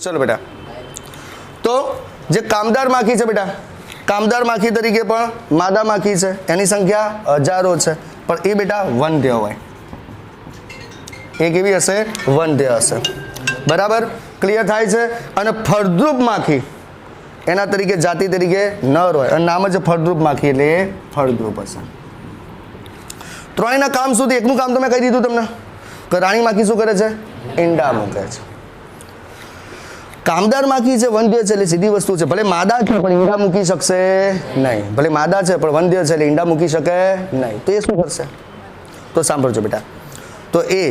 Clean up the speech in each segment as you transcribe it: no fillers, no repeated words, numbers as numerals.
चलो बेटा, तो जे कामदार माखी है बेटा, कामदार माखी तरीके पण मादा माखी है, एनी संख्या हजारों है, पर ये बेटा वनदेह होय, एक एवी हशे वनदेह हशे, बराबर क्लियर थाय छे। अने फळद्रुप माखी एना तरीके जाति तरीके नर होय अने नाम ज फळद्रुप माखी एटले फळद्रुप हशे। त्रणेयना काम शुं? एकनुं काम तो मैं कही दीधुं तमने के राणी माखी शुं करे छे? ईंडा मूके छे। कामदार माखी छे वनदेह छे એટલે સીધી વસ્તુ છે, ભલે માદા છે પણ ઈંડા મૂકી શકશે નહીં, ભલે માદા છે પણ વનદેહ છે એટલે ઈંડા મૂકી શકે નહીં, તો એ શું કરશે? તો સાંભળજો બેટા, તો એ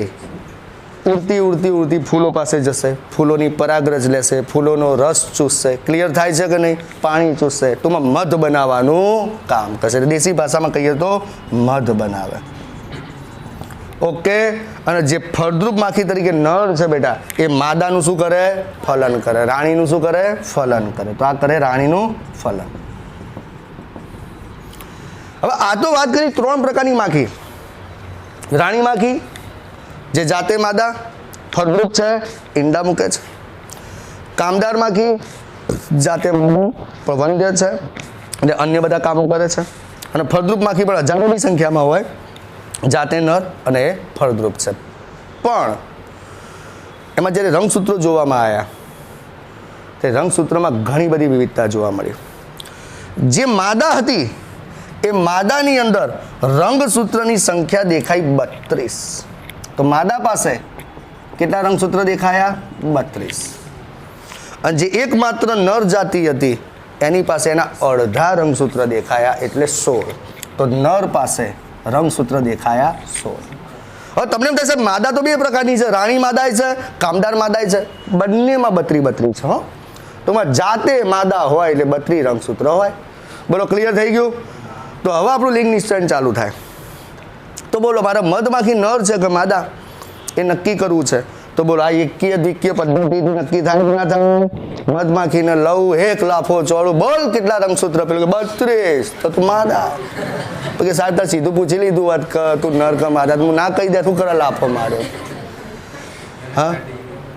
ઉડતી ઉડતી ઉડતી ફૂલો પાસે જશે, ફૂલોની પરાગરજ લેશે, ફૂલોનો રસ ચૂસશે, ક્લિયર થાય છે કે નહીં? પાણી ચૂસશે, ટૂંકમાં મધ બનાવવાનું કામ કરશે, દેશી ભાષામાં કહીએ તો મધ બનાવે। ओके। અને જે ફળદ્રુપ માખી તરીકે નર છે બેટા એ માદાનું શું કરે? ફલન કરે। રાણીનું શું કરે? ફલન કરે। તો આ કરે રાણીનું ફલન। હવે આ તો વાત કરી ત્રણ પ્રકારની માખી। રાણી માખી જે જાતે માદા, ફળદ્રુપ છે, ઈંડા મૂકે છે। કામદાર માખી જાતે માદા પણ વનદેહ છે અને અન્ય બધા કામો કરે છે। અને ફળદ્રુપ માખી પણ હજારોની સંખ્યામાં હોય, जाते नर अने फळद्रुप छे। पण एमां ज्यारे रंगसूत्रो जोवामां आव्या ते रंगसूत्रोमां घणी बधी विविधता जोवा मळी। जे मादा हती ए मादानी अंदर रंगसूत्रनी संख्या देखाई 32। तो मादा पासे केटला रंगसूत्र देखाया? 32। अने जे एकमात्र नर जाति हती एनी पासे एना अर्धा रंगसूत्र देखाया एटले 16। तो नर पासे रंगसूत्र देखाया 16। હવે તમને એમ થશે માદા તો બે પ્રકારની છે, રાણી માદાય છે, કામદાર માદાય છે, બંનેમાં 32 છે। હો તો જાતે માદા હોય એટલે 32 રંગસૂત્ર હોય। બોલો ક્લિયર થઈ ગયું? તો હવે આપણું લિંગ નિશ્ચયન ચાલુ થાય। તો બોલો મારા મધમાખી નર છે કે માદા એ નક્કી કરવું છે। તો બોલો આ એकीय द्विकीय પદ્ધતિથી નક્કી થાય કે ના થાય? મધમાખીને લઉં એક લાફો ચોળું, બોલ કેટલા રંગસૂત્ર? પેલું કે 32। તો તું માદા। तो कि साहब सीधू पूछी लीधु बात तू नर का मादा, तू ना कही दे तू कर लाफो मार्यो। हाँ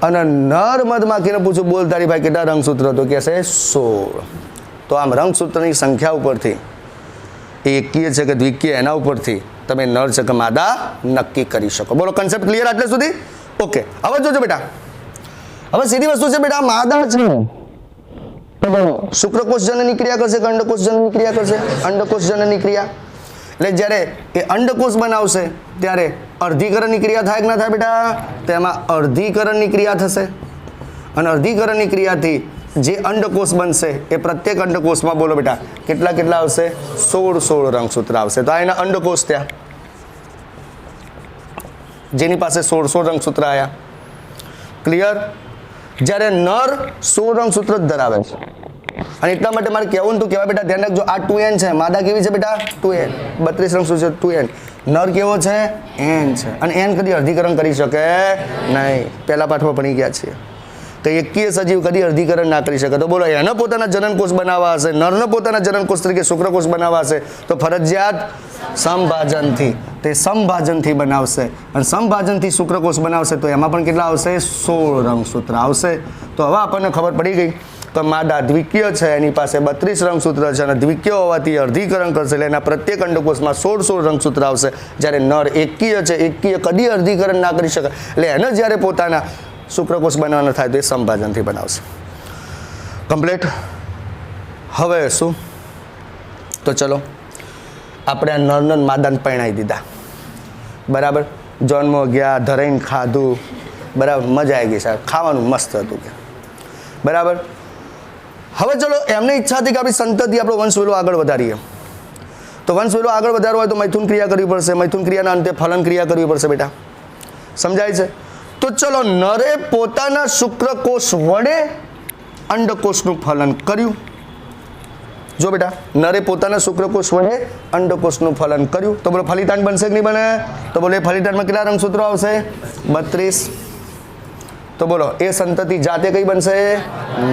अने नर मधमाखी ने पूछू बोल तारी भाई केटला रंगसूत्र? तो कहशे 16। तो आम रंगसूत्रनी संख्या उपरथी एकीय छे के द्विकीय एना उपरथी तमे नर छे के मादा नक्की करी शको। बोलो कॉन्सेप्ट क्लियर आटले सुधी? ओके। हवे जोजो बेटा, हवे सीधी वस्तु छे बेटा, मादा छे तो बोलो शुक्रकोष जननी क्रिया करशे के अंडकोष जननी क्रिया करशे? अंडकोष जननी क्रिया। એટલે જ્યારે એ અંડકોષ બનાવશે ત્યારે અર્ધીકરણની ક્રિયા થાય કે ના થાય બેટા? તેમાં અર્ધીકરણની ક્રિયા થશે અને અર્ધીકરણની ક્રિયાથી જે અંડકોષ બનશે એ પ્રત્યેક અંડકોષમાં બોલો બેટા કેટલા કેટલા આવશે? 16 રંગસૂત્ર આવશે। તો આ એના અંડકોષ થયા જેની પાસે 16 રંગસૂત્ર આવ્યા। ક્લિયર? જ્યારે નર 16 રંગસૂત્ર જ ધરાવે છે અને એટલા માટે મારે કહેવું તું કહેવાય બેટા ધ્યાન રાખજો, આ 2n છે, માદા કેવી છે બેટા? 2n, 32 રંગસૂત્ર 2n, નર કેવો છે? n છે। અને n કદી અર્ધીકરણ કરી શકે નહીં, પહેલા પાઠમાં ભણી ગયા છીએ તો એकीय સજીવ કદી અર્ધીકરણ ના કરી શકે। તો બોલો એને પોતાના જનનકોષ બનાવવા હશે, નરને પોતાના જનનકોષ તરીકે શુક્રકોષ બનાવવા હશે તો ફરજિયાત સમભાજનથી, તે સમભાજનથી બનાવશે અને સમભાજનથી શુક્રકોષ બનાવશે તો એમાં પણ કેટલા આવશે? 16 રંગસૂત્ર આવશે। તો હવે આપણને ખબર પડી ગઈ તો માદા દ્વિકીય છે, એની પાસે 32 રંગસૂત્ર છે અને દ્વિકીય હોવાથી અર્ધીકરણ કરશે એટલે એના પ્રત્યેક અંડકોષમાં 16 રંગસૂત્ર આવશે। જ્યારે નર એकीय છે, એकीय કદી અર્ધીકરણ ના કરી શકે એટલે એને જ્યારે પોતાના શુક્રકોષ બનાવવાનો થાય તો એ સંભાજનથી બનાવશે। કમ્પ્લીટ? હવે શું? તો ચલો આપણે આ નરને માદાને પરણાવી દીધા, બરાબર? જન્મ ગયા, ધરાઈને ખાધું, બરાબર, મજા આવી ગઈ સાહેબ, ખાવાનું મસ્ત હતું કે, બરાબર? હવે ચલો એમને ઈચ્છા હતી કે આપણી સંતતિ આપણો વંશવેલો આગળ વધારીએ તો વંશવેલો આગળ વધારવો હોય તો મૈથુન ક્રિયા કરવી પડશે, મૈથુન ક્રિયાના અંતે ફલન ક્રિયા કરવી પડશે બેટા, સમજાય છે? તો ચલો નરે પોતાના શુક્રકોષ વડે અંડકોષનું ફલન કર્યું। જો બેટા નરે પોતાના શુક્રકોષ વડે અંડકોષનું ફલન કર્યું તો બોલો ફલિતાંડ બનશે કે નહીં બને? તો બોલો એ ફલિતાંડમાં કેટલા રંગસૂત્રો આવશે? 32। તો બોલો એ સંતતિ જાતે કઈ બનશે?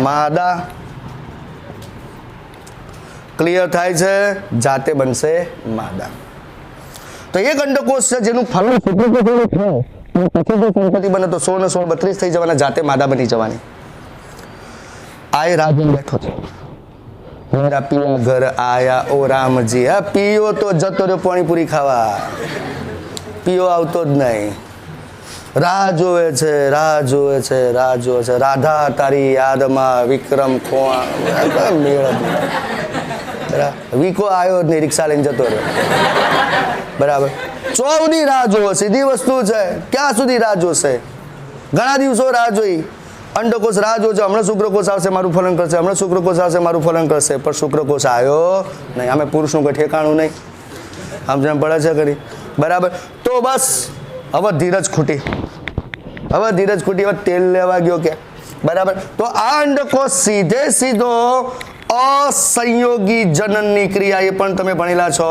માદા। ક્લિયર થાય છે? જાતે બનશે માદા। તો એક અંડકોષ છે જેનું ફલન શુક્રકોષ વડે થાય પછી જો સંતતિ બને તો 16 ને 16 32 થઈ જવાના, જાતે માદા બની જવાની। આ રાજન બેઠો છે, मेरा पिया घर आया ओ रामजी, હા પીયો તો જતો રહ્યો પાણીપુરી ખાવા, પીયો આવતો જ નહીં, રાહ જોવે છે, રાહ જોવે છે, રાહ જોવે છે, રાધા તારી યાદમાં વિક્રમ ખોવા મેળ બરાબર, વીકો આવ્યો જ નહીં, રિક્ષા લઈને જતો રહ્યો બરાબર, ચોવની રાહ જોવો, સીધી વસ્તુ છે, ક્યાં સુધી રાહ જોશે, ઘણા દિવસો રાહ જોઈ, અંડકોષ રાહ જોજો, હમણાં શુક્રકોષ આવશે મારું ફલન કરશે, હમણાં શુક્રકોષ આવશે મારું ફલન કરશે, પણ શુક્રકોષ આવ્યો નહીં, અમે પુરુષનું કોઈ ઠેકાણું નહીં, સમજણ પડે છે કરી બરાબર, તો બસ હવે ધીરજ ખૂટી, હવે ધીરજ ખૂટી, હવે તેલ લેવા ગયો કે બરાબર, તો આ અંડકોષ સીધે સીધો અસંયોગી જનનની ક્રિયા, એ પણ તમે ભણેલા છો,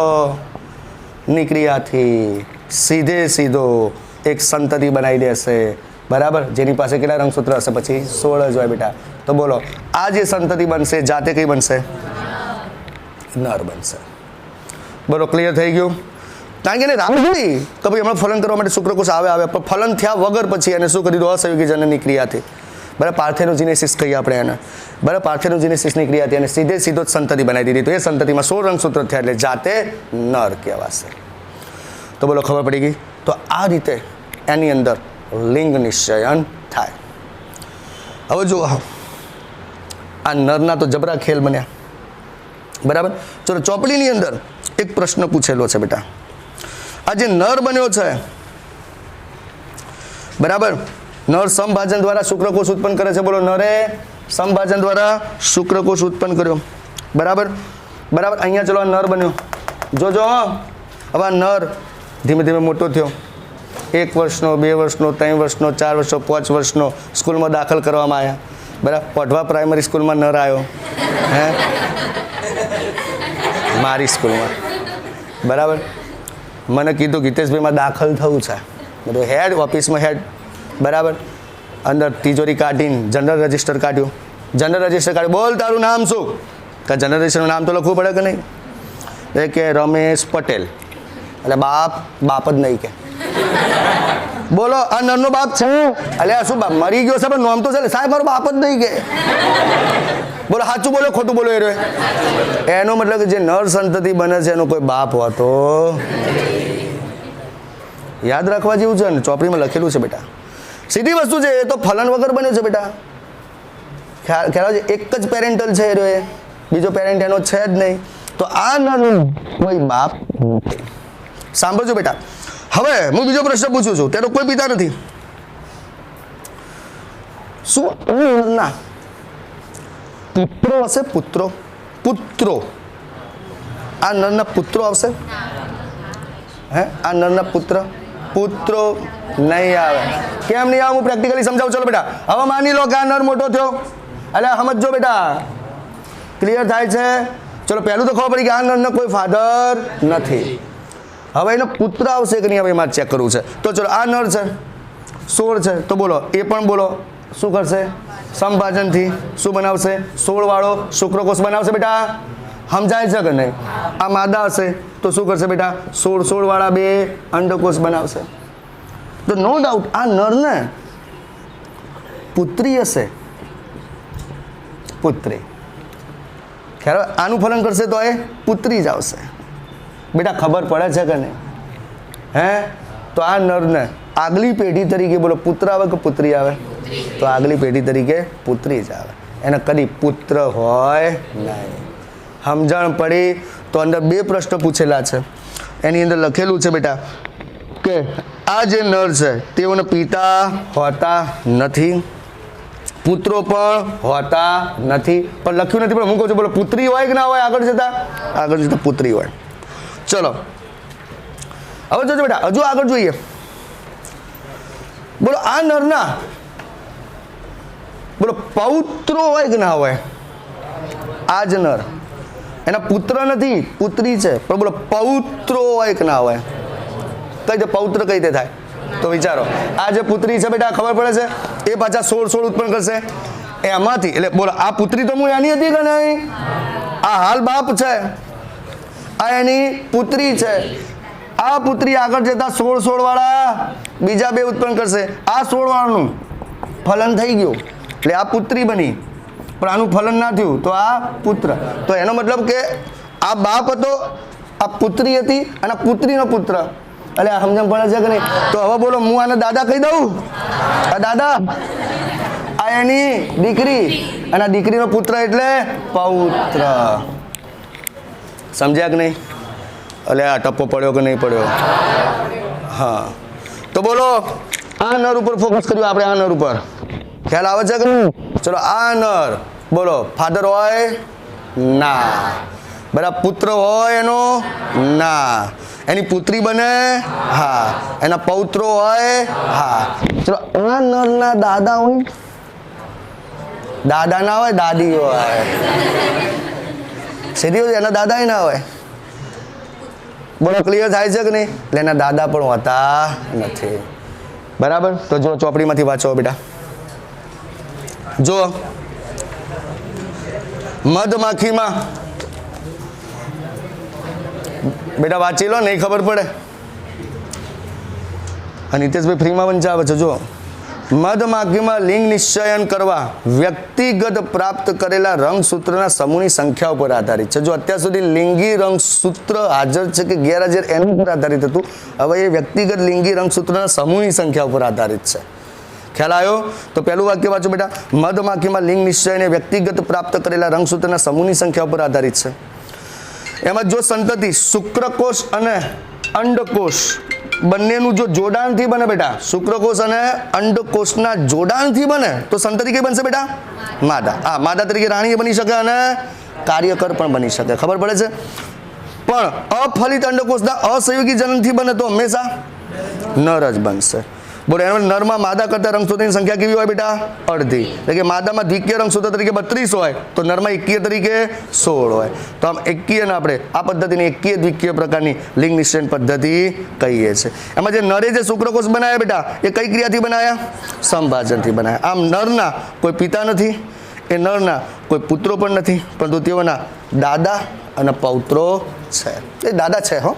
ની ક્રિયાથી સીધે સીધો એક સંતતિ બનાવી દેશે બરાબર, જેની પાસે કેટલા રંગસૂત્ર હશે, પછી 16 જ હોય બેટા, તો બોલો આ જે સંતતિ બનશે જાતે કઈ બનશે, નર બનશે, બરો ક્લિયર થઈ ગયું, કારણ કે એને રામ જોઈ તો ભાઈ હમણાં ફલન કરવા માટે શુક્રકોષ આવે પણ ફલન થયા વગર પછી એને શું કરી દો, અસંયોગી જનનની ક્રિયાથી બરાબર, પાર્થેનોજીનેસિસ કહીએ આપણે એને બરાબર, પાર્થેનોજીનેસિસની ક્રિયાથી એને સીધે સીધો જ સંતતિ બનાવી દીધી, તો એ સંતતિમાં 16 રંગસૂત્ર થયા એટલે જાતે નર કહેવાશે, તો બોલો ખબર પડી ગઈ, તો આ રીતે એની અંદર લિંગ નિશ્ચયન થાય. હવે જો આ નરના તો જબરા ખેલ બન્યા બરાબર, ચલો ચોપડીની અંદર એક પ્રશ્ન પૂછેલો છે બેટા, આ જે નર બન્યો છે બરાબર, નર સમભાજન દ્વારા શુક્રકોષ ઉત્પન્ન કરે છે, બોલો નરે સમભાજન દ્વારા શુક્રકોષ ઉત્પન્ન કર્યો બરાબર બરાબર, અહીંયા ચલો આ નર બન્યો, જોજો હવે આ નર ધીમે ધીમે મોટો થયો, 1 વર્ષનો 2 વર્ષનો 3 વર્ષનો 4 વર્ષનો 5 વર્ષનો, સ્કૂલમાં દાખલ કરવામાં આવ્યા બરાબર, પઢવા પ્રાઇમરી સ્કૂલમાં નર આવ્યો, હે મારી સ્કૂલમાં બરાબર, મને કીધું ગીતેશભાઈમાં દાખલ થવું છે, બધું હેડ ઓફિસમાં હેડ બરાબર, અંદર તિજોરી કાઢીને જનરલ રજિસ્ટર કાઢ્યું, જનરલ રજિસ્ટર કાઢ્યું, બોલ તારું નામ શું, કે જનરલ રજિસ્ટરનું નામ તો લખવું પડે કે નહીં, એ કે રમેશ પટેલ, એટલે બાપ જ નહીં કે, બોલો આ નરનો બાપ છે, એટલે આ શું બાપ મરી ગયો છે પણ નામ તો છે, સાહેબ મારો બાપ જ નહીં કે, બોલો સાચું બોલો ખોટું બોલો, એનો મતલબ કે જે નર સંતતિ બને છે એનો કોઈ બાપ હોતો, યાદ રાખવા જેવું છે ને, ચોપડીમાં લખેલું છે બેટા, સીધી વસ્તુ છે, એ તો ફલન વગર બન્યો છે બેટા, ખ્યાલ છે, એક જ પેરેન્ટલ છે એ, બીજો પેરેન્ટ એનો છે જ નહીં, તો આ નરનું કોઈ બાપ નથી. સાંભળજો બેટા, હવે હું બીજો પ્રશ્ન પૂછું છું, તેનો કોઈ પિતા નથી, શું ના પુત્રો હશે, પુત્રો આ નરના પુત્રો આવશે, હે આ નરના પુત્રો નહીં આવે, કેમ નહીં આવે હું પ્રેક્ટિકલી સમજાવું, ચલો બેટા, હવે માની લો કે આ નર મોટો થયો, એટલે સમજો બેટા, ક્લિયર થાય છે, ચલો પહેલું તો ખબર પડી કે આ નરનો કોઈ ફાધર નથી, હવે એનો પુત્ર આવશે કે નહીં હવે એમાં ચેક કરવું છે, તો ચલો આ નર છે 16 છે, તો બોલો એ પણ બોલો શું કરશે, સમભાજનથી શું બનાવશે, 16 વાળો શુક્રકોષ બનાવશે બેટા, સમજાય છે કે નહીં, આ માદા હશે તો શું કરશે બેટા, 16 વાળા 2 અંડકોષ બનાવશે, તો નો ડાઉટ આ નરને પુત્રી હશે, પુત્રી, ખ્યાલ આનું ફલન કરશે તો એ પુત્રી જ આવશે બેટા, ખબર પડે છે કે નહીં, હે તો આ નરને આગલી પેઢી તરીકે બોલો પુત્ર આવે કે પુત્રી આવે, તો આગલી પેઢી તરીકે પુત્રી જ આવે, એને કદી પુત્ર હોય નહીં, સમજણ પડી, તો અંદર 2 પ્રશ્ન પૂછેલા છે, એની અંદર લખેલું છે બેટા કે આ જે નર છે તેઓને પિતા હોતા નથી, પુત્રો પણ હોતા નથી, પણ લખ્યું નથી, પણ હું કહું છું બોલો પુત્રી હોય કે ના હોય, આગળ જતા પુત્રી હોય, ચલો હવે જોજો બેટા, હજુ આગળ જોઈએ, બોલો આ નરના બોલો પૌત્રો હોય કે ના હોય, આ જ નર એના પુત્ર નથી પુત્રી છે, પણ બોલો પૌત્રો હોય કે ના હોય, કઈ રીતે પૌત્ર કઈ રીતે થાય, તો વિચારો આ જે પુત્રી છે બેટા ખબર પડે છે, એ પાછા 16 ઉત્પન્ન કરશે એમાંથી, એટલે બોલો આ પુત્રી તો હું એની હતી કે નહીં, આ હાલ બાપ છે, આ એની પુત્રી છે, આ પુત્રી આગળ જતા 16 વાળા બીજા 2 ઉત્પન્ન કરશે, આ 16 વાળાનું ફલન થઈ ગયું એટલે આ પુત્રી બની, પણ આનું ફલન ના થયું તો આ પુત્ર. તો એનો મતલબ કે આ બાપ હતો, આ પુત્રી હતી અને પુત્રીનો પુત્ર. એટલે આ સમજણ પડે છે કે નહીં? તો હવે બોલો, હું આને દાદા કહી દઉં? આ દાદા, આ એની દીકરી અને આ દીકરીનો પુત્ર એટલે પૌત્ર. સમજ્યા કે નહીં? એટલે આ ટપ્પો પડ્યો કે નહીં પડ્યો? હા. તો બોલો, આ નર ઉપર ફોકસ કર્યું આપણે, આ નર ઉપર. ખ્યાલ આવે છે કે નહીં? ચલો, આ નર બોલો, ફાધર હોય ના, બરાબર. પુત્ર હોય એનો ના, એની પુત્રી બને હા, એના પૌત્રો હોય હા. ચલો, આ નરના દાદા હોય? દાદા ના હોય, દાદી હોય. સીધી એના દાદા ના હોય. બોલો, ક્લિયર થાય છે કે નહીં? એટલે એના દાદા પણ હોતા નથી. બરાબર. તો જો ચોપડીમાંથી વાંચો બેટા. જો મધમાખીમાં બેટા વાંચી લો, નહીં ખબર પડે. અને હિતેશભાઈ ફ્રીમાં વંચાવે છે. જો મધમાખીમાં લિંગ નિશ્ચયન કરવા વ્યક્તિગત પ્રાપ્ત કરેલા રંગસૂત્રના સમૂહની સંખ્યા ઉપર આધારિત છે. જો અત્યાર સુધી લિંગી રંગસૂત્ર હાજર છે કે ગેરહાજર એના ઉપર આધારિત હતું, હવે એ વ્યક્તિગત લિંગી રંગસૂત્રના સમૂહની સંખ્યા ઉપર આધારિત છે. ખ્યાલ આવ્યો? તો પહેલું વાક્ય વાંચો બેટા. મધમાખીમાં લિંગ નિશ્ચયને વ્યક્તિગત પ્રાપ્ત કરેલા રંગસૂત્રના સમૂહની સંખ્યા ઉપર આધારિત છે. એમાં જો સંતતિ શુક્રકોષ અને અંડકોષ બંનેનું જો જોડાણથી બને બેટા, શુક્રકોષ અને અંડકોષના જોડાણથી બને તો સંતતિ કઈ બનશે બેટા? માદા. આ માદા તરીકે રાણી બની શકે અને કાર્યકર પણ બની શકે. ખબર પડે છે? પણ અફલિત અંડકોષના અસહયોગી જનનથી બને તો હંમેશા નર જ બનશે. બોલો, એનો નરમાં માદા કરતા રંગસૂત્રની સંખ્યા કેવી હોય બેટા? અડધી. એટલે કે માદામાં દ્વિકીય રંગસૂત્ર તરીકે 32 હોય તો નરમાં એકકીય તરીકે 16 હોય. તો આમ એકકીયને આપણે આ પદ્ધતિની એકકીય દ્વિકીય પ્રકારની લિંગ નિશ્ચયન પદ્ધતિ કહીએ છીએ. એમાં જે નરે જે શુક્રકોષ બનાવ્યા બેટા, એ કઈ ક્રિયાથી બનાવ્યા? સંભાજનથી બનાવ્યા. આમ નરના કોઈ પિતા નથી, એ નરના કોઈ પુત્રો પણ નથી, પરંતુ તેઓના દાદા અને પૌત્રો છે. એ દાદા છે. હો,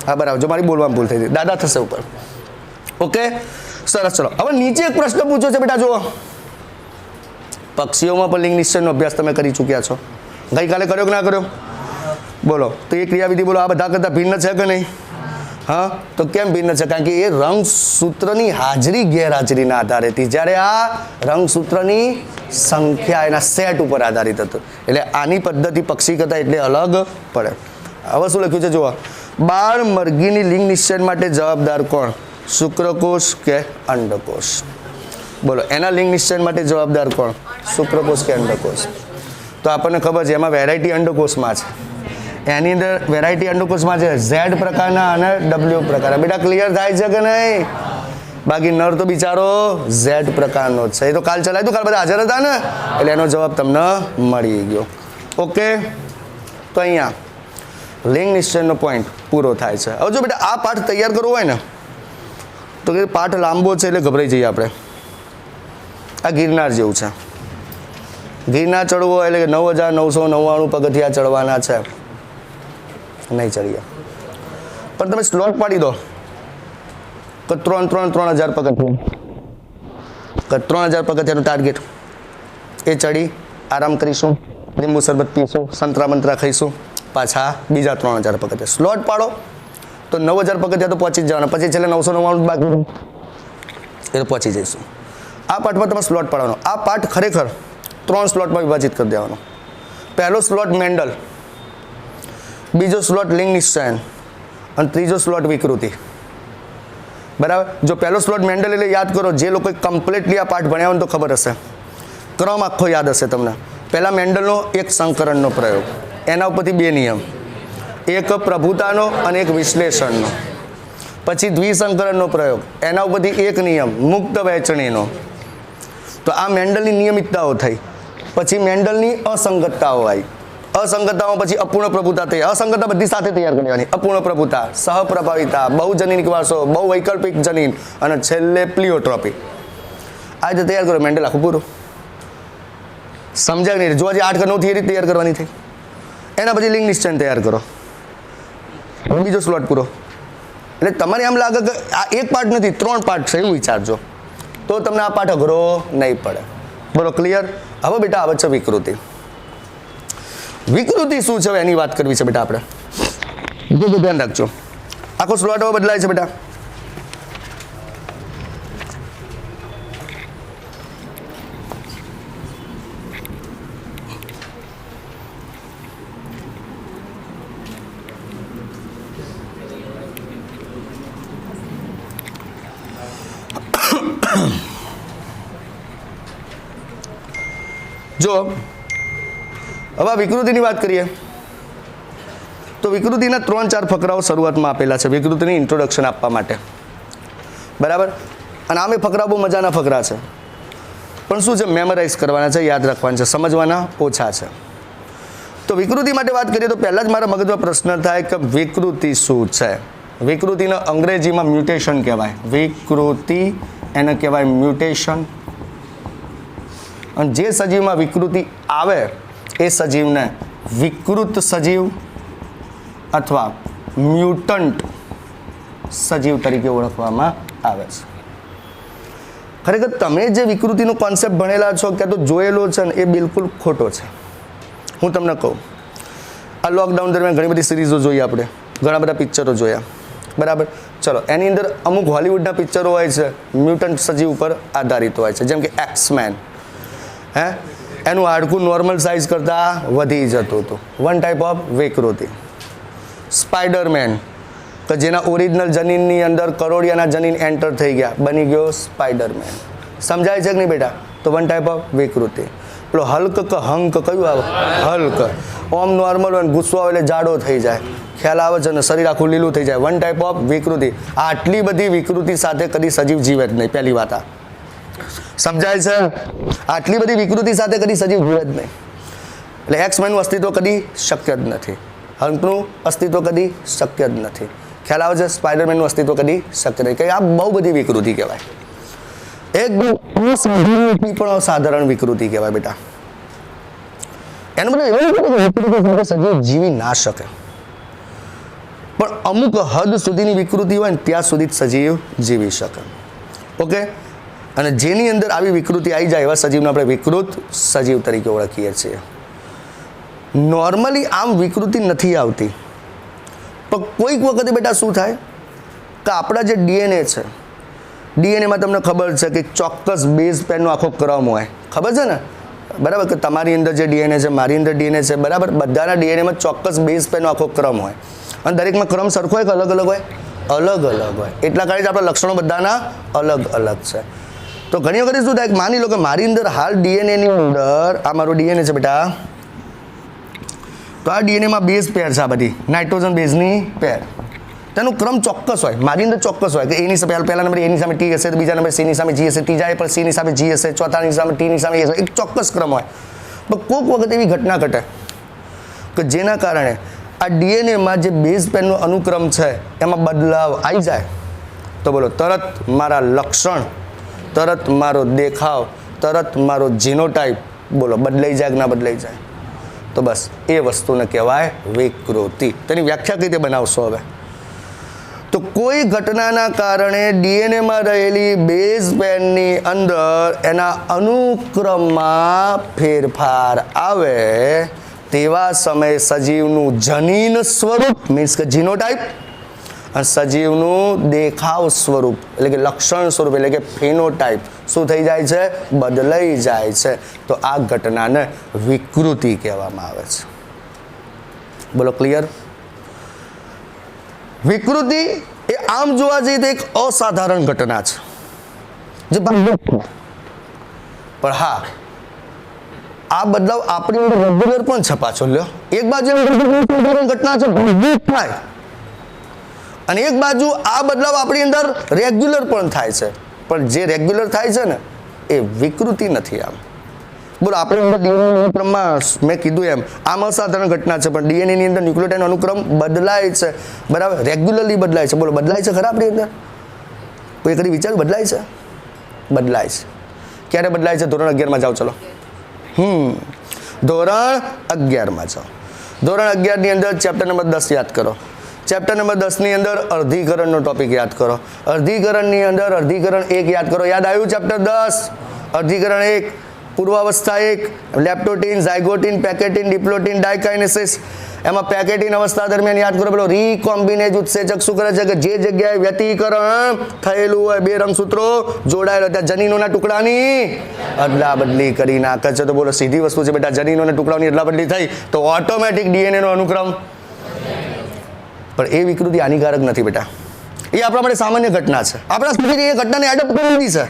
હા, બરાબર. જો મારી બોલવામાં ભૂલ થઈ હતી, દાદા થશે ઉપર. ઓકે, સરસ. ચલો, હવે નીચે એક પ્રશ્ન પૂછ્યો છે બેટા. જુઓ, પક્ષીઓમાં પણ લિંગ નિશ્ચયનો અભ્યાસ તમે કરી ચૂક્યા છો. ગઈકાલે કર્યો કે ના કર્યો? બોલો, તો એ ક્રિયાવિધિ બોલો આ બધા કરતાં ભિન્ન છે કે નહીં? હા, તો કેમ ભિન્ન છે? કારણ કે એ રંગસૂત્રની હાજરી ગેરહાજરીના આધારે હતી, જ્યારે આ રંગસૂત્રની સંખ્યા એના સેટ ઉપર આધારિત હતું. એટલે આની પદ્ધતિ પક્ષી કરતાં એટલે અલગ પડે. હવે શું લખ્યું છે જુઓ, બાળ મરઘીની લિંગ નિશ્ચયન માટે જવાબદાર કોણ? શુક્રકોષ કે અંડકોષ? બોલો, એના લિંગ નિશ્ચયન માટે જવાબદાર કોણ? શુક્રકોષ કે અંડકોષ? તો આપણને ખબર છે એમાં વેરાયટી અંડકોષમાં છે. એની અંદર વેરાયટી અંડકોષમાં છે ઝેડ પ્રકારના અને ડબલ્યુ પ્રકારના. બેટા ક્લિયર થાય છે કે નહીં? બાકી નર તો બિચારો ઝેડ પ્રકારનો જ છે. એ તો કાલ ચલાવ્યું હતું, કાલ બધા હાજર હતા ને, એટલે એનો જવાબ તમને મળી ગયો. ઓકે, તો અહીંયા લિંગ નિશ્ચયનો પોઈન્ટ પૂરો થાય છે. હવે જો બેટા આ પાઠ તૈયાર કરવો હોય ને તો કે પાઠ લાંબો છે એટલે ગભરાઈ જઈએ આપણે. આ ગિરનાર જેવું છે. ગિરનાર ચડવો એટલે કે 9,999 પગથિયા ચડવાના છે, નહીં ચડીએ. પણ તમે સ્લોટ પાડી દો કે 3,000 પગથિયા, 3,000 પગથિયાનું ટાર્ગેટ, એ ચડી આરામ કરીશું, લીંબુ શરબત પીશું, સંતરા મંતરા ખાઈશું, પાછા બીજા 3,000 પગથિયા. સ્લોટ પાડો તો 9,000 પગથિયા તો પહોંચી જ જવાના, પછી છેલ્લે 999 બાકી એ તો પહોંચી જઈશું. આ પાઠમાં તમે સ્લોટ પાડવાનો. આ પાઠ ખરેખર 3 સ્લોટમાં વિભાજિત કરી દેવાનો. પહેલો સ્લોટ મેન્ડલ, બીજો સ્લોટ લિંગ નિશ્ચયન અને ત્રીજો સ્લોટ વિકૃતિ. બરાબર. જો પહેલો સ્લોટ મેન્ડલ એટલે યાદ કરો, જે લોકો કમ્પ્લીટલી આ પાઠ ભણ્યા હોય તો ખબર હશે, ક્રમ આખો યાદ હશે તમને. પહેલા મેન્ડલનો એક સંકરણનો પ્રયોગ, એના ઉપરથી 2 નિયમ, એક પ્રભુતાનો અને એક વિશ્લેષણનો. પછી દ્વિસંકરણનો પ્રયોગ, એના ઉપરથી 1 નિયમ મુક્ત વહેંચણીનો. તો આ મેન્ડલની નિયમિતતાઓ થઈ. પછી મેન્ડલની અસંગતતાઓ આવી. અસંગતતાઓ પછી અપૂર્ણ પ્રભુતા થઈ. અસંગતતા બધી સાથે તૈયાર કરવાની. અપૂર્ણ પ્રભુતા, સહપ્રભાવિતા, બહુજનીનિક વારસો, બહુ વૈકલ્પિક જનીન અને છેલ્લે પ્લિયોટ્રોપી. આ રીતે તૈયાર કરો મેન્ડલ આખું પૂરું. સમજાય નહીં? જો આજે 8 કે 9 થિયરી તૈયાર કરવાની થઈ. એના પછી લિંગ નિશ્ચયન તૈયાર કરો, બીજો સ્લોટ પૂરો. એટલે તમારે એમ લાગે કે આ એક પાઠ નથી 3 પાઠ છે એવું વિચારજો, તો તમને આ પાઠ અઘરો નહીં પડે. બોલો ક્લિયર? હવે બેટા આવે છે વિકૃતિ. વિકૃતિ શું છે એની વાત કરવી છે બેટા આપણે. ધ્યાન રાખજો, આખો સ્લોટ હવે બદલાય છે બેટા. જો હવે વિકૃતિની વાત કરીએ તો વિકૃતિના 3-4 ફકરાઓ શરૂઆતમાં આપેલા છે વિકૃતિની ઇન્ટ્રોડક્શન આપવા માટે, બરાબર. અને આમે ફકરા બહુ મજાના ફકરા છે, પણ શું છે, મેમરાઇઝ કરવાના છે, યાદ રાખવાના છે, સમજવાના ઓછા છે. તો વિકૃતિ માટે વાત કરીએ તો પહેલાં જ મારા મગજમાં પ્રશ્ન થાય કે વિકૃતિ શું છે. વિકૃતિને અંગ્રેજીમાં મ્યુટેશન કહેવાય. વિકૃતિ એને કહેવાય મ્યુટેશન. અને જે સજીવમાં વિકૃતિ આવે એ સજીવને વિકૃત સજીવ અથવા મ્યુટન્ટ સજીવ તરીકે ઓળખવામાં આવે છે. ખરેખર તમે જે વિકૃતિનો કોન્સેપ્ટ ભણેલા છો કે તો જોયેલો છે ને એ બિલકુલ ખોટો છે. હું તમને કહું, આ લોકડાઉન દરમિયાન ઘણી બધી સિરીઝો જોઈ આપણે, ઘણા બધા પિક્ચરો જોયા, બરાબર. ચલો, એની અંદર અમુક હોલિવૂડના પિક્ચરો હોય છે મ્યુટન્ટ સજીવ ઉપર આધારિત હોય છે, જેમ કે એક્સમેન. એનું હાડકું નોર્મલ સાઇઝ કરતાં વધી જતું હતું, વન ટાઈપ ઓફ વિકૃતિ. સ્પાઈડરમેન કે જેના ઓરિજિનલ જનીનની અંદર કરોડિયાના જનીન એન્ટર થઈ ગયા, બની ગયો સ્પાઈડરમેન. સમજાય છે કે નહીં બેટા? તો વન ટાઈપ ઓફ વિકૃતિ. પેલો હલ્ક કે હંક કયું આવે? હલ્ક. ઓમ નોર્મલ હોય, ગુસ્સો આવે એટલે જાડો થઈ જાય, ખ્યાલ આવે છે ને, શરીર આખું લીલું થઈ જાય, વન ટાઈપ ઓફ વિકૃતિ. આટલી બધી વિકૃતિ સાથે કદી સજીવ જીવે જ નહીં, પહેલી વાત આ સમજાય છે? આટલી બધી વિકૃતિ સાથે કદી સજીવ જીવે જ નહીં. એટલે એક્સમેનનું અસ્તિત્વ કદી શક્ય જ નથી, હલ્કનું અસ્તિત્વ કદી શક્ય જ નથી, ખ્યાલ આવે છે? સ્પાઈડરમેનનું અસ્તિત્વ કદી શક્ય નહીં, કે આ બહુ બધી વિકૃતિ કહેવાય. એકદમ પણ અસાધારણ વિકૃતિ કહેવાય બેટા. એનો મતલબ એવું સજીવ જીવી ના શકે, પણ અમુક હદ સુધીની વિકૃતિ હોય ને ત્યાં સુધી જ સજીવ જીવી શકે. ઓકે. અને જેની અંદર આવી વિકૃતિ આવી જાય એવા સજીવને આપણે વિકૃત સજીવ તરીકે ઓળખીએ છીએ. નોર્મલી આમ વિકૃતિ નથી આવતી, પણ કોઈક વખતે બેટા શું થાય કે આપણા જે ડીએનએ છે, ડીએનએમાં તમને ખબર છે કે ચોક્કસ બેઝ પેરનો આખો ક્રમ હોય, ખબર છે ને, બરાબર? કે તમારી અંદર જે ડીએનએ છે, મારી અંદર ડીએનએ છે, બરાબર, બધાના ડીએનએમાં ચોક્કસ બેઝ પેરનો આખો ક્રમ હોય. અને દરેકમાં ક્રમ સરખો હોય કે અલગ અલગ હોય? અલગ અલગ હોય. એટલા કારણે આપણા લક્ષણો બધાના અલગ અલગ છે. તો ઘણી વખત શું થાય, માની લો કે મારી અંદર હાલ ડીએનએની અંદર આ મારો ડીએનએ છે બેટા, તો આ ડીએનએમાં બેઝ પેર છે, આ બધી નાઇટ્રોજન બેઝની પેર. તેનો ક્રમ ચોક્કસ હોય, મારી અંદર ચોક્કસ હોય કે એની સામે પહેલા નંબર એની સામે ટી હશે, બીજા નંબર સીની સામે જી હશે, ત્રીજા પર સીની સામે જી હશે, ચોથાની સામે ટીની સામે એ હશે, એક ચોક્કસ ક્રમ હોય. પણ કોઈક વખત એવી ઘટના ઘટે કે જેના કારણે આ ડીએનએમાં જે બેઝ પેરનો અનુક્રમ છે એમાં બદલાવ આવી જાય, તો બોલો તરત મારા લક્ષણ, તરત મારો દેખાવ, તરત મારો જીનોટાઈપ બોલો બદલાઈ જાય કે ના બદલાઈ જાય? તો બસ એ વસ્તુને કહેવાય વિકૃતિ. તેની વ્યાખ્યા કઈ રીતે બનાવશો હવે? તો કોઈ ઘટનાના કારણે ડીએનએમાં રહેલી બેઝ પેરની અંદર એના અનુક્રમમાં ફેરફાર આવે તેવા સમયે સજીવનું જનીન સ્વરૂપ મીન્સ કે જીનોટાઈપ અને સજીવનું દેખાવ સ્વરૂપ એટલે કે લક્ષણ સ્વરૂપ એટલે કે ફેનોટાઈપ શું થઈ જાય છે? બદલાઈ જાય છે. તો આ ઘટનાને વિકૃતિ કહેવામાં આવે છે. બોલો ક્લિયર? વિકૃતિ એ આમ જોવા જઈએ તો એક અસાધારણ ઘટના છે, જે પણ હા આ બદલાવ આપણી અંદર રેગ્યુલર પણ છે. પાછો લ્યો, એક બાજુ ઘટના છે થાય અને એક બાજુ આ બદલાવ આપણી અંદર રેગ્યુલર પણ થાય છે, પણ જે રેગ્યુલર થાય છે ને એ વિકૃતિ નથી. આમ બોલો આપણી અંદર ડીએનએ અનુક્રમમાં મેં કીધું એમ આમ અસાધારણ ઘટના છે, પણ ડીએનએ ની અંદર ન્યુક્લિયોટાઇડ અનુક્રમ બદલાય છે, બરાબર, રેગ્યુલરલી બદલાય છે. બોલો બદલાય છે ખરા આપણી અંદર? કોઈ કદી વિચાર બદલાય છે? બદલાય છે. ક્યારે બદલાય છે? ધોરણ 11માં જાઓ. ચલો ધોરણ 11માં જાઓ. ધોરણ 11 ની અંદર ચેપ્ટર નંબર 10 યાદ કરો. ચેપ્ટર નંબર 10 ની અંદર અર્ધીકરણનો ટોપિક યાદ કરો. અર્ધીકરણની અંદર અર્ધીકરણ 1 યાદ કરો. યાદ આવ્યું? ચેપ્ટર 10 અર્ધીકરણ 1 પૂર્વાવસ્થા 1 લેપ્ટોટીન, ઝાયગોટીન, પેકેટીન, ડિપ્લોટીન, ડાયકાઇનેસિસ. એમાં પેકેટીન અવસ્થા દરમિયાન યાદ કરો પેલો રીકોમ્બિનેજ ઉત્સેચક શું કરે છે કે જે જગ્યાએ વ્યતિકરણ થયેલું હોય બે રંગસૂત્રો જોડાયેલા ત્યાં જનીનોના ટુકડાની અદલા બદલી કરી નાખે છે. તો બોલો સીધી વસ્તુ છે બેટા, જનીનોના ટુકડાની અદલા બદલી થઈ તો ઓટોમેટિક ડીએનએ નો અનુક્રમ. પણ એ વિકૃતિ હાનિકારક નથી બેટા, એ આપણા માટે સામાન્ય ઘટના છે. આપણા સુધી એ ઘટનાને એડપ્ટ કરી લીધી છે,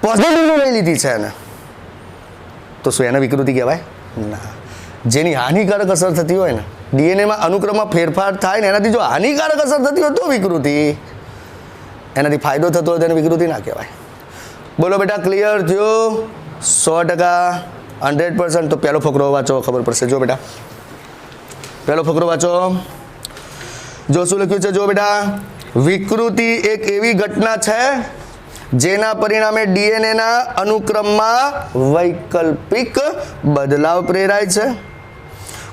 પોઝિટિવ લઈ લીધી છે એને, તો શું એને વિકૃતિ કહેવાય? ના. જેની હાનિકારક અસર થતી હોય ને, ડીએનએમાં અનુક્રમમાં ફેરફાર થાય ને એનાથી જો હાનિકારક અસર થતી હોય તો વિકૃતિ, એનાથી ફાયદો થતો હોય તેને વિકૃતિ ના કહેવાય. બોલો બેટા, ક્લિયર થયું? 100%, 100%. તો પહેલો ફકરો વાંચો, ખબર પડશે. જો બેટા પહેલો ફકરો વાંચો. જો શું લખ્યું છે? જો બેટા, વિકૃતિ એક એવી ઘટના છે જેના પરિણામે ડીએનએના અનુક્રમમાં વૈકલ્પિક બદલાવ પ્રેરાય છે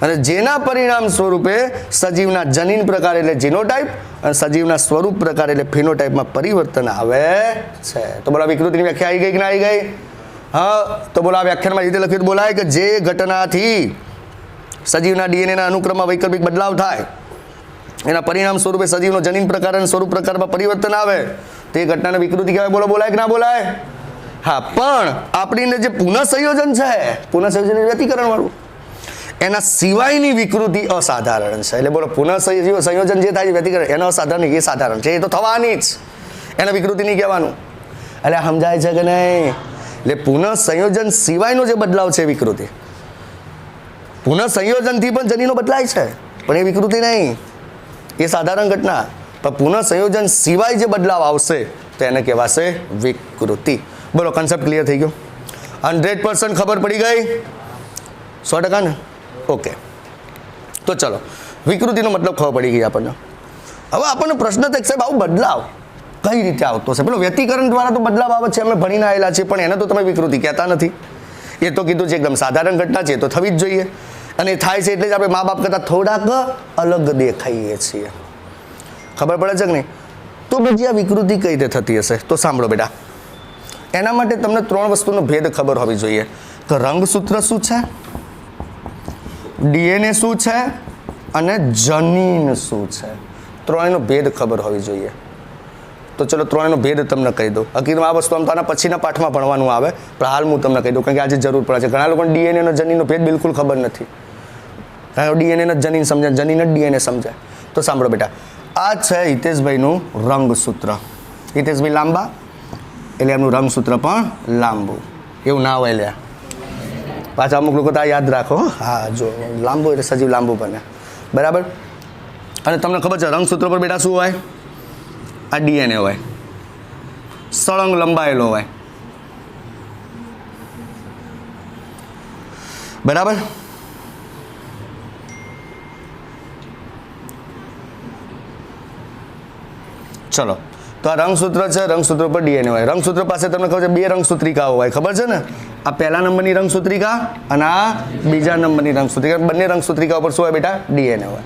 અને જેના પરિણામ સ્વરૂપે સજીવના જનીન પ્રકાર એટલે જીનોટાઈપ અને સજીવના સ્વરૂપ પ્રકાર એટલે ફિનોટાઈપમાં પરિવર્તન આવે છે. તો બોલો વિકૃતિની વ્યાખ્યા આવી ગઈ કે ના આવી ગઈ? હા. તો બોલો આ વ્યાખ્યાનમાં રીતે લખ્યું બોલાય કે જે ઘટનાથી સજીવના ડીએનએના અનુક્રમમાં વૈકલ્પિક બદલાવ થાય એના પરિણામ સ્વરૂપે સજીવનો જનીન પ્રકાર અને સ્વરૂપ પ્રકારમાં પરિવર્તન આવે તે ઘટનાને વિકૃતિ કહેવાય. બોલો બોલાય કે ના બોલાય? હા. પણ આપણીને જે પુનઃસંયોજન છે, પુનઃસંયોજન વ્યતિકરણ વાળું, એના સિવાયની વિકૃતિ અસાધારણ છે. એટલે બોલો પુનઃસંયોજન જે થાય વ્યતિકરણ એનો અસાધારણ, એ સાધારણ છે, એ તો થવાની જ, એને વિકૃતિ નહીં કહેવાનું. એટલે સમજાય છે કે નહીં? એટલે પુનઃસંયોજન સિવાયનો જે બદલાવ છે વિકૃતિ. પુનઃસંયોજનથી પણ જનીનો બદલાય છે પણ એ વિકૃતિ નહીં, એ સાધારણ ઘટના. પણ પુનઃસંયોજન સિવાય જે બદલાવ આવશે તો એને કહેવાશે વિકૃતિ. બોલો કન્સેપ્ટ ક્લિયર થઈ ગયો? 100% ખબર પડી ગઈ? 100% ને? ઓકે. તો ચલો, વિકૃતિનો મતલબ ખબર પડી ગઈ આપણને. હવે આપણને પ્રશ્ન થાય સાહેબ આવું બદલાવ કઈ રીતે આવતો છે? પેલો વ્યતિકરણ દ્વારા તો બદલાવ આવે છે, અમે ભણીને આવેલા છીએ, પણ એને તો તમે વિકૃતિ કહેતા નથી. એ તો કીધું છે એકદમ સાધારણ ઘટના છે, તો થવી જ જોઈએ. અને થાય છે એટલે જ આપણે મા બાપ કરતાં થોડાક અલગ દેખાઈએ છીએ. ખબર પડે છે કે નહીં? તો પછી આ વિકૃતિ કઈ રીતે થતી હશે? તો સાંભળો બેટા, એના માટે તમને 3 વસ્તુનો ભેદ ખબર હોવી જોઈએ કે રંગસૂત્ર શું છે, ડીએનએ શું છે અને જનીન શું છે. 3નો ભેદ ખબર હોવી જોઈએ. તો ચલો 3નો ભેદ તમને કહી દઉં. હકીકતમાં આ વસ્તુ આમ તો આના પછીના પાઠમાં ભણવાનું આવે, પણ હાલ હું તમને કહી દઉં કારણ કે આજે જરૂર પડે છે. ઘણા લોકોને ડીએનએ અને જનીનનો ભેદ બિલકુલ ખબર નથી. કારણ કે ડીએનએ જ જનીન સમજાય, જનીન જ ડીએનએ સમજાય. તો સાંભળો બેટા, આ છે હિતેશભાઈનું રંગસૂત્ર. હિતેશભાઈ લાંબા એટલે એમનું રંગસૂત્ર પણ લાંબુ. એવું ના હોય લ્યા, પાછા અમુક લોકો તો આ યાદ રાખો. હા, જો લાંબુ એટલે સજીવ લાંબુ બને, બરાબર. અને તમને ખબર છે રંગસૂત્ર પર બેટા શું હોય? આ ડીએનએ હોય, સળંગ લંબાયેલો હોય, બરાબર. ચલો, તો આ રંગસૂત્ર છે, રંગસૂત્ર પર ડીએનએ હોય. રંગસૂત્ર પાસે તમને ખબર છે 2 રંગસૂત્રિકાઓ હોય, ખબર છે ને? આ પહેલા નંબરની રંગસૂત્રિકા અને આ બીજા નંબરની રંગસૂત્રિકા. બંને રંગસૂત્રિકાઓ પર શું હોય બેટા? ડીએનએ હોય.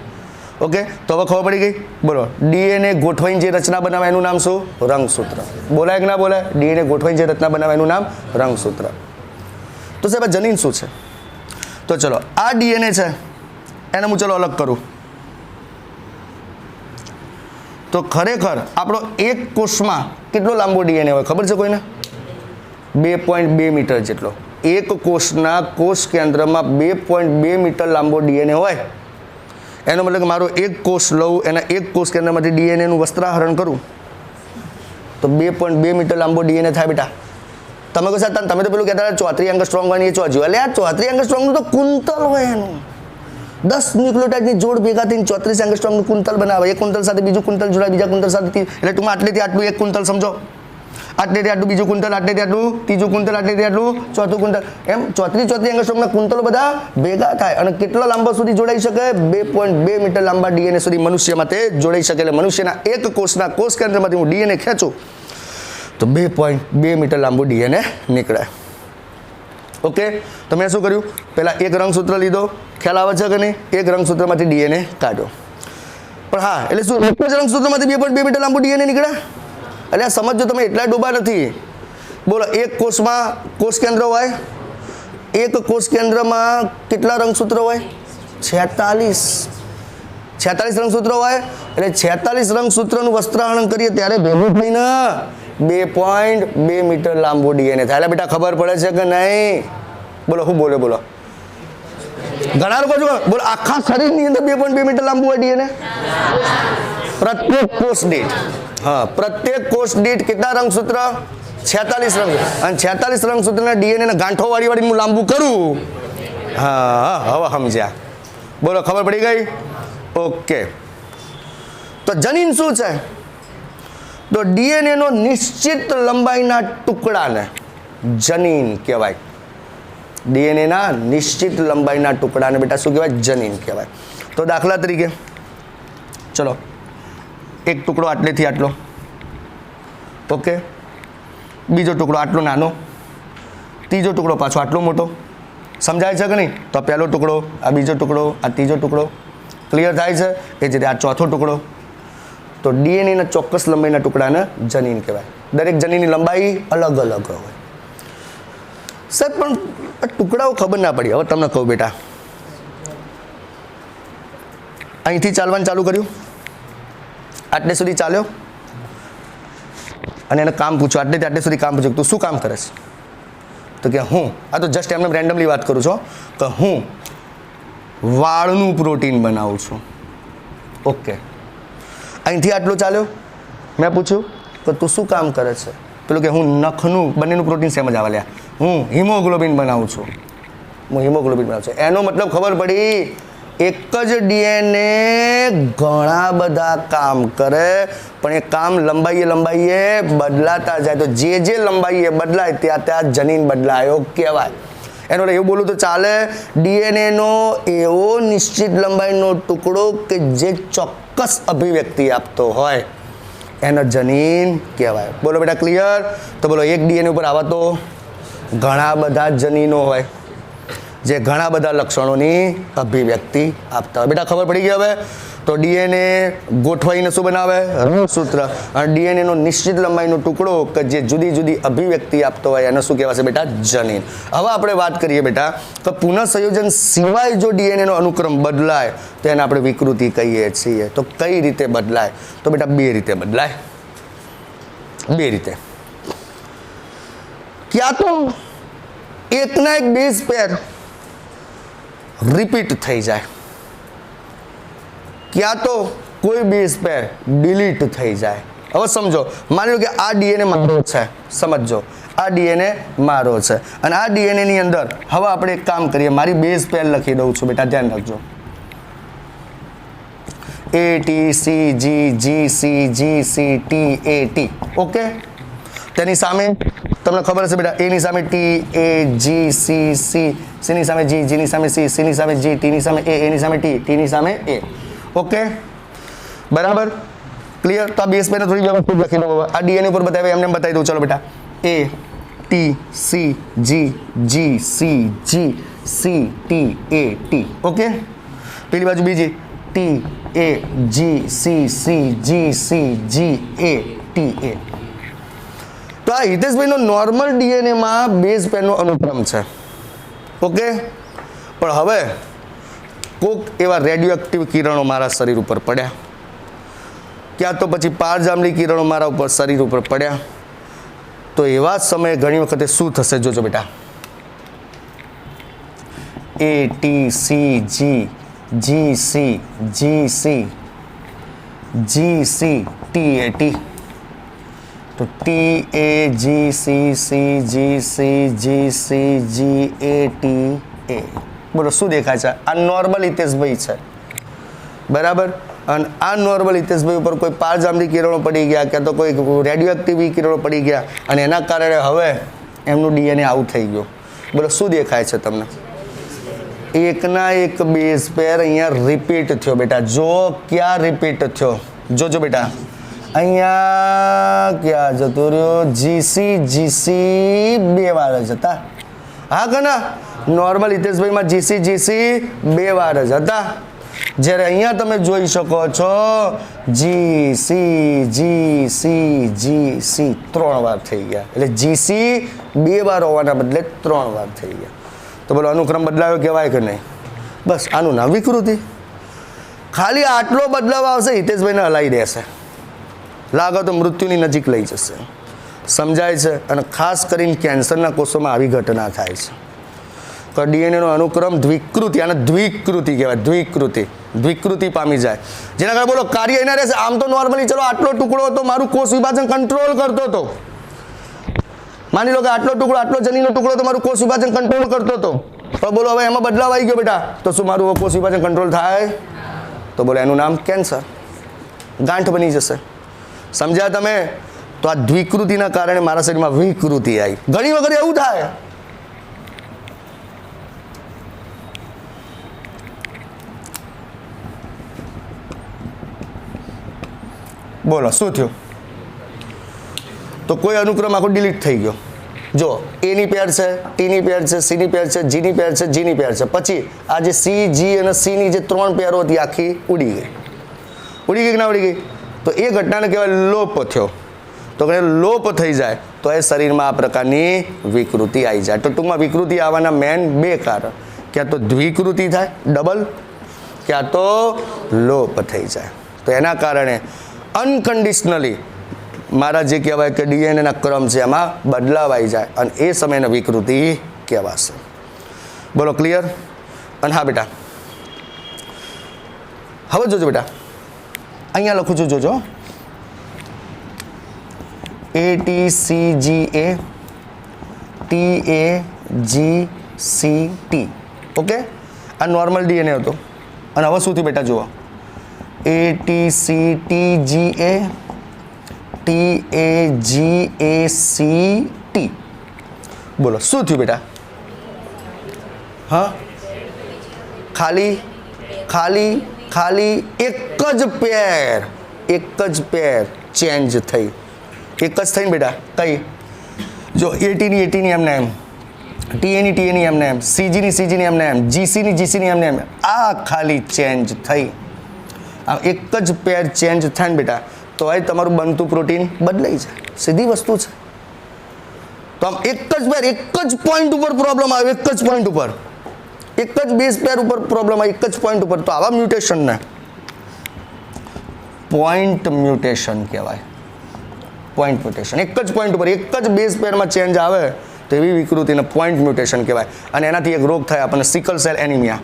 ઓકે, તો હવે ખબર પડી ગઈ. બોલો, ડીએનએ ગોઠવાઈને જે રચના બનાવે એનું નામ શું? રંગસૂત્ર. બોલાય કે ના બોલાય? ડીએનએ ગોઠવાઈને જે રચના બનાવે એનું નામ રંગસૂત્ર. તો સાહેબ જનીન શું છે? તો ચલો, આ ડીએનએ છે એને હું ચલો અલગ કરું તો ખરેખર આપણો એક કોષમાં કેટલો લાંબો ડીએનએ હોય ખબર છે કોઈને? 2.2 મીટર જેટલો. એક કોષના કોષ કેન્દ્રમાં 2.2 મીટર લાંબો ડીએનએ હોય. એનો મતલબ કે મારો એક કોષ લઉં, એના એક કોષ કેન્દ્રમાંથી ડીએનએનું વસ્ત્રાહરણ કરું તો 2.2 મીટર લાંબો ડીએનએ થાય બેટા. તમે કહો સાહેબ તમે તો પેલું કહેતા 34 એંગસ્ટ્રોમ હોય એ ચોજ્યું. એટલે આ 34 એંગસ્ટ્રોમનું તો કુંતલ હોય એનું. 10 ન્યુક્લિયોટાઇડની જોડ ભેગા થઈને 34 એંગસ્ટ્રોમનું કુંતલ બનાવે. એક કુંતલ સાથે બીજું કુંતલ જોડાય, બીજા કુંતલ સાથે એટલે ટૂંકમાં આટલેથી આટલું એક કુંતલ સમજો, આટલેથી આટલું બીજું કુંતલ, આટલેથી આટલું ત્રીજું કુંતલ, આટલેથી આટલું ચોથું કુંતલ. એમ 34 એંગસ્ટ્રોમના કુંતલો બધા ભેગા થાય અને કેટલો લાંબો સુધી જોડાઈ શકે? 2.2 મીટર લાંબા ડીએનએ સુધી મનુષ્યમાં તે જોડાઈ શકે. એટલે મનુષ્યના એક કોષના કોષ કેન્દ્રમાંથી હું ડીએનએ ખેંચું તો 2.2 મીટર લાંબુ ડીએનએ નીકળે. ઓકે, તો મેં શું કર્યું? પહેલાં એક રંગસૂત્ર લીધો, ખ્યાલ આવે છે કે નહીં? એક રંગસૂત્રમાંથી ડીએનએ કાઢ્યો. પણ હા, એટલે શું એક જ રંગસૂત્રમાંથી 2.2 મીટર લાંબુ ડીએનએ નીકળે? એટલે આ સમજો તમે એટલા ડૂબા નથી. બોલો એક કોષમાં કોષ કેન્દ્ર હોય, એક કોષ કેન્દ્રમાં કેટલા રંગસૂત્રો હોય? 46 રંગસૂત્રો હોય. એટલે 46 રંગસૂત્રનું વસ્ત્રાહરણ કરીએ ત્યારે ભેગું થઈને 2.2 મીટર લાંબુ ડીએનએ થાય. એટલે બેટા ખબર પડે છે કે નહીં? બોલો શું બોલે? બોલો ઘણા લોકો જો બોલો આખા શરીરની અંદર 2.2 મીટર લાંબુ હોય ડીએનએ પ્રત્યેક કોષ દીઠ. હા, પ્રત્યેક કોષ દીઠ કેટલા રંગસૂત્ર? 46 રંગ. અને 46 રંગસૂત્રના ડીએનએ ને ગાંઠો વાળી હું લાંબુ કરું. હા, હવે સમજ્યા. બોલો ખબર પડી ગઈ? ઓકે. તો જનીન શું છે? તો ડીએનએ નો નિશ્ચિત લંબાઈના ટુકડાને જનીન કહેવાય. ડીએનએ ના નિશ્ચિત લંબાઈના ટુકડાને બેટા શું કહેવાય? જનીન કહેવાય. તો દાખલા તરીકે ચલો એક ટુકડો આટલેથી આટલો, ઓકે, બીજો ટુકડો આટલો નાનો, ત્રીજો ટુકડો પાછો આટલો મોટો. સમજાય છે કે નહીં? તો પહેલો ટુકડો, આ બીજો ટુકડો, આ ત્રીજો ટુકડો. ક્લિયર થાય છે? એ જ રીતે આ ચોથો ટુકડો. તો ડીએનએના ચોક્કસ લંબાઈના ટુકડાને જનીન કહેવાય. દરેક જનીનની લંબાઈ અલગ અલગ હોય. સાહેબ પણ આ ટુકડાઓ ખબર ના પડી. હવે તમને કહું બેટા, અહીંથી ચાલવાનું ચાલુ કર્યું, આટલે સુધી ચાલ્યો, અને એને કામ પૂછ્યું, આટલેથી આટલે સુધી કામ પૂછ્યું, તું શું કામ કરે છે? તો કે હું, આ તો જસ્ટ એમને રેન્ડમલી વાત કરું છું, કે હું વાળનું પ્રોટીન બનાવું છું. ઓકે. અહીંથી આટલો ચાલ્યો, મેં પૂછ્યું કે તું શું કામ કરે છે? પેલું કે હું નખનું બંનેનું પ્રોટીન સેમ જ આવે લ્યા, હું હિમોગ્લોબિન બનાવું છું. હું હિમોગ્લોબિન બનાવું છું. એનો મતલબ ખબર પડી, એક જ ડીએનએ ઘણા બધા કામ કરે, પણ એ કામ લંબાઈએ બદલાતા જાય. તો જે લંબાઈએ બદલાય ત્યાં જનીન બદલાયો કહેવાય. એનો એવું બોલું તો ચાલે, ડીએનએ નો એવો નિશ્ચિત લંબાઈનો ટુકડો કે જે ચોક્કસ અભિવ્યક્તિ આપતો હોય એને જનીન કહેવાય. બોલો બેટા ક્લિયર? તો બોલો એક ડીએનએ ઉપર આવા તો ઘણા બધા જનીનો હોય જે ઘણા બધા લક્ષણોની અભિવ્યક્તિ આપતા હોય. બેટા ખબર પડી ગઈ હવે? તો ડીએનએ ગોઠવાઈને શું બનાવે? રંગસૂત્ર. અને ડીએનએ નો નિશ્ચિત લંબાઈનો ટુકડો કે જે જુદી જુદી અભિવ્યક્તિ આપતો હોય એને શું કહેવાશે બેટા? જનીન. હવે આપણે વાત કરીએ બેટા તો પુનઃસંયોજન સિવાય જો ડીએનએ નો અનુક્રમ બદલાય તો એને આપણે વિકૃતિ કહીએ છીએ. તો કઈ રીતે બદલાય? તો બેટા બે રીતે બદલાય. બે રીતે. ક્યાં તો એકના એક બેઝ પેર રિપીટ થઈ જાય, ક્યાં તો કોઈ બેઝ પેર ડિલીટ થઈ જાય. હવે સમજો, માની લો કે આ ડીએનએ મારો છે, સમજો આ ડીએનએ મારો છે, અને આ ડીએનએ ની અંદર હવે આપણે એક કામ કરીએ, મારી બેઝ પેર લખી દઉં છું. બેટા ધ્યાન રાખજો, ATCGGCGCTAT. ઓકે. તેની સામે તમને ખબર હશે બેટા, એની સામે TAGCC, સીની સામે G, જીની સામે C, સીની સામે G, ટીની સામે A, એની સામે T, ટીની સામે A. ઓકે, બરાબર? ક્લિયર? તો આ બેઝ પેરને થોડી વ્યવસ્થિત લખી દો. આ ડીએનએ ઉપર બતાવે એમને બતાવી દઉં. ચલો બેટા, ATCGGCTAT. ઓકે. પેલી બાજુ બીજી TAGCCGCGATA. તો આ હિતેશભાઈનો નોર્મલ ડીએનએમાં બેઝ પેરનો અનુક્રમ છે. ઓકે. પણ હવે કોક એવા રેડિયો એક્ટિવ કિરણો મારા શરીર ઉપર પડ્યા, ક્યાં તો પછી પારજાંબલી કિરણો મારા ઉપર શરીર ઉપર પડ્યા, તો એવા સમયે ઘણી વખતે શું થશે? જોજો બેટા, ATCGCGCGCTAT. તો TAGCCGCGCGATA. બોલો શું દેખાય છે? આ નોર્મલ હિતેશભાઈ છે, બરાબર? અને આ નોર્મલ હિતેશભાઈ ઉપર કોઈ પારજાંબલી કિરણો પડી ગયા, ક્યાં તો કોઈ રેડિયો એક્ટિવ કિરણો પડી ગયા, અને એના કારણે હવે એમનું ડીએનએ આવું થઈ ગયું. બોલો શું દેખાય છે તમને? એકના એક બેઝ પેર અહીંયા રિપીટ થયો. બેટા જો ક્યાં રિપીટ થયો? જોજો બેટા, અહીંયા ક્યાં જતો રહ્યો? GC બે વાર જ હતા. હા કે ના? નોર્મલ હિતેશભાઈમાં GC બે વાર જ હતા. જ્યારે અહીંયા તમે જોઈ શકો છો GC 3 વાર થઈ ગયા, એટલે GC 2 વાર હોવાના બદલે 3 વાર થઈ ગયા. તો બોલો અનુક્રમ બદલાયો કહેવાય કે નહીં? બસ આનું નામ વિકૃતિ. ખાલી આટલો બદલાવ આવશે, હિતેશભાઈને હલાવી દેશે, લાગે તો મૃત્યુની નજીક લઈ જશે. સમજાય છે? અને ખાસ કરીને કેન્સરના કોષોમાં આવી ઘટના થાય છે. તો ડીએનએનો અનુક્રમ દ્વિકૃતિ, આને દ્વિકૃતિ કહેવાય. દ્વિકૃતિ પામી જાય, જેના કારણે બોલો કાર્ય એના રહેશે. આમ તો નોર્મલી ચલો આટલો ટુકડો હતો, મારું કોષ વિભાજન કંટ્રોલ કરતો હતો. માની લો કે આટલો જનીનો ટુકડો તો મારું કોષ વિભાજન કંટ્રોલ કરતો હતો, પણ બોલો હવે એમાં બદલાવ આવી ગયો બેટા, તો શું મારું કોષ વિભાજન કંટ્રોલ થાય? તો બોલો એનું નામ કેન્સર, ગાંઠ બની જશે. સમજ્યા તમે? તો આ દ્વિકૃતિના કારણે મારા શરીરમાં વિકૃતિ આવી. ઘણી વખત એવું થાય. બોલો શું થયું? તો કોઈ અનુક્રમ આખો ડિલીટ થઈ ગયો. જો એની પેર છે, ટીની પેર છે, સીની પેર છે, જીની પેર છે, જીની પેર છે, પછી આ જે સી, જી અને સીની જે 3 પેરો હતી આખી ઉડી ગઈ કે ના ઉડી ગઈ? તો એ ઘટનાને કહેવાય લોપ થયો. તો કે લોપ થઈ જાય તો એ શરીરમાં આ પ્રકારની વિકૃતિ આવી જાય. તો ટૂંકમાં વિકૃતિ આવવાના મેન 2 કારણ, ક્યાં તો દ્વિકૃતિ થાય ડબલ, ક્યાં તો લોપ થઈ જાય. તો એના કારણે અનકન્ડિશનલી મારા જે કહેવાય કે ડીએનએના ક્રમ છે એમાં બદલાવ આવી જાય, અને એ સમયને વિકૃતિ કહેવાશે. બોલો ક્લિયર? અને હા બેટા, હવે જોજો બેટા, અહીંયા લખું છું, જોજો ATCGA TAGCT. ઓકે, આ નોર્મલ ડીએનએ હતો. અને હવે શું થયું બેટા જુઓ, ATCTGA TAGACT. બોલો શું થયું બેટા? હા, ખાલી એક જ પેર ચેન્જ થઈ. એક જ થઈને બેટા કઈ? જો એટીની એમને એમ, ટીએની એમને એમ, સીજીની એમને એમ, જીસીની એમને એમ, આ ખાલી ચેન્જ થઈ. આમ એક જ પેર ચેન્જ થાય ને બેટા, તો એ તમારું બનતું પ્રોટીન બદલાઈ જાય. સીધી વસ્તુ છે. તો આમ એક જ પેર, એક જ પોઈન્ટ ઉપર પ્રોબ્લેમ આવે, એક જ પોઈન્ટ ઉપર, એક જ બેઝ પેર ઉપર પ્રોબ્લેમ આવે, એક જ પોઈન્ટ ઉપર. તો આવા મ્યુટેશનને પોઈન્ટ મ્યુટેશન કહેવાય. પોઈન્ટ મ્યુટેશન, એક જ પોઈન્ટ ઉપર, એક જ બેઝ પેરમાં ચેન્જ આવે તો એવી વિકૃતિને પોઈન્ટ મ્યુટેશન કહેવાય. અને એનાથી એક રોગ થાય આપણને, સિકલ સેલ એનિમિયા.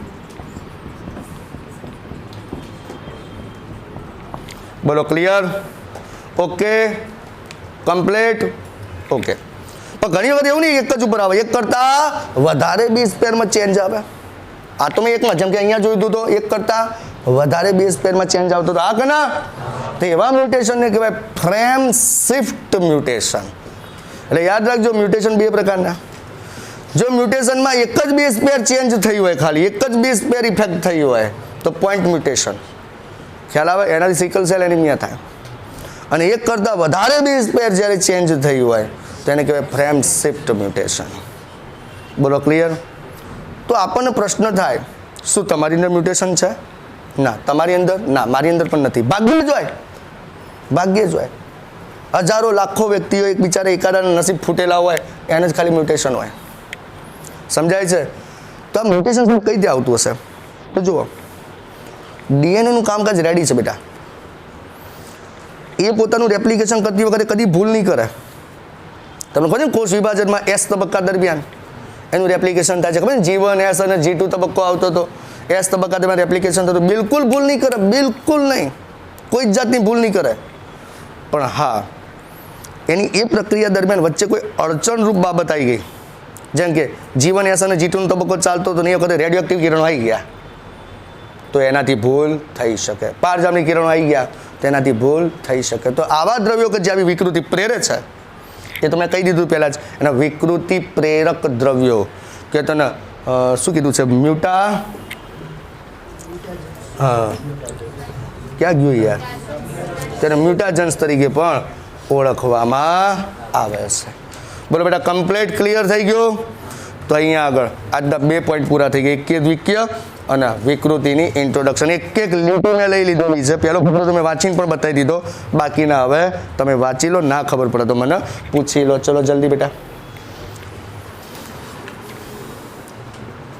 બોલો ક્લિયર? Okay, complete. ઓકે, પણ ઘણી વખત એવું નહીં એક જ ઉપર આવે, એક કરતા વધારે બેઝ પેરમાં ચેન્જ આવે. આ તો મેં એકમાં, જેમ કે અહીંયા જોયું હતું તો એક કરતા વધારે બેઝ પેરમાં ચેન્જ આવતો હતો. આ કે ના? તો એવા મ્યુટેશનને કહેવાય ફ્રેમ શિફ્ટ મ્યુટેશન. એટલે યાદ રાખજો, મ્યુટેશન 2 પ્રકારના. જો મ્યુટેશનમાં એક જ બેઝ પેર ચેન્જ થયું હોય, ખાલી એક જ બેઝ પેર ઇફેક્ટ થઈ હોય તો પોઈન્ટ મ્યુટેશન. ખ્યાલ આવે? એનાથી સિકલ સેલ એનિમિયા થાય. અને એક કરતાં વધારે બેઝ પેર જ્યારે ચેન્જ થયું હોય તો એને કહેવાય ફ્રેમ શિફ્ટ મ્યુટેશન. બોલો ક્લિયર? તો આપણને પ્રશ્ન થાય, શું તમારી અંદર મ્યુટેશન છે? ના. તમારી અંદર? ના, મારી અંદર પણ નથી. ભાગ્ય જ હોય. હજારો લાખો વ્યક્તિઓ એક બિચારા એકાદાના નસીબ ફૂટેલા હોય, એને જ ખાલી મ્યુટેશન હોય. સમજાય છે? તો આ મ્યુટેશન કઈ રીતે આવતું હશે? તો જુઓ, ડીએનએનું કામકાજ રેડી છે બેટા. એ પોતાનું રેપ્લિકેશન કરતી વખતે કદી ભૂલ નહીં કરે. તમને ખબર છે કોષ વિભાજનમાં S તબક્કા દરમિયાન એનું રેપ્લિકેશન થાય છે, ખબર છે? G1 S અને G2 તબક્કો આવતો હતો. S તબક્કા દરમિયાન રેપ્લિકેશન થતું. બિલકુલ ભૂલ નહીં કરે, બિલકુલ નહીં, કોઈ જ જાતની ભૂલ નહીં કરે. પણ હા, એની એ પ્રક્રિયા દરમિયાન વચ્ચે કોઈ અડચણરૂપ બાબત આવી ગઈ, જેમ કે G1 S અને G2 તબક્કો ચાલતો હતો ને એ વખતે રેડિયો એક્ટિવ કિરણો આવી ગયા, તો એનાથી ભૂલ થઈ શકે. પારજામની કિરણો આવી ગયા તો એનાથી ભૂલ થઈ શકે. તો આવા દ્રવ્યો કે જે આવી વિકૃતિ પ્રેરે છે, એ તો મેં કહી દીધું પહેલાં જ, એના વિકૃતિ પ્રેરક દ્રવ્યો કે તને શું કીધું છે? ક્યાં ગયું યાર? તેને મ્યુટાજન્સ તરીકે પણ ઓળખવામાં આવે છે. બોલો બેટા, કમ્પ્લીટ ક્લિયર થઈ ગયું? તો અહીંયા આગળ આજના 2 પોઈન્ટ પૂરા થઈ ગયા. એક્ય દ્વિકીય અને વિકૃતિની ઇન્ટ્રોડક્શન. એક એક લીટી મેં લઈ લીધેલી છે. પહેલો ફકરો તમે વાંચીને પણ બતાવી દીધો. બાકીના હવે તમે વાંચી લો, ના ખબર પડે તો મને પૂછી લો. ચલો જલ્દી બેટા.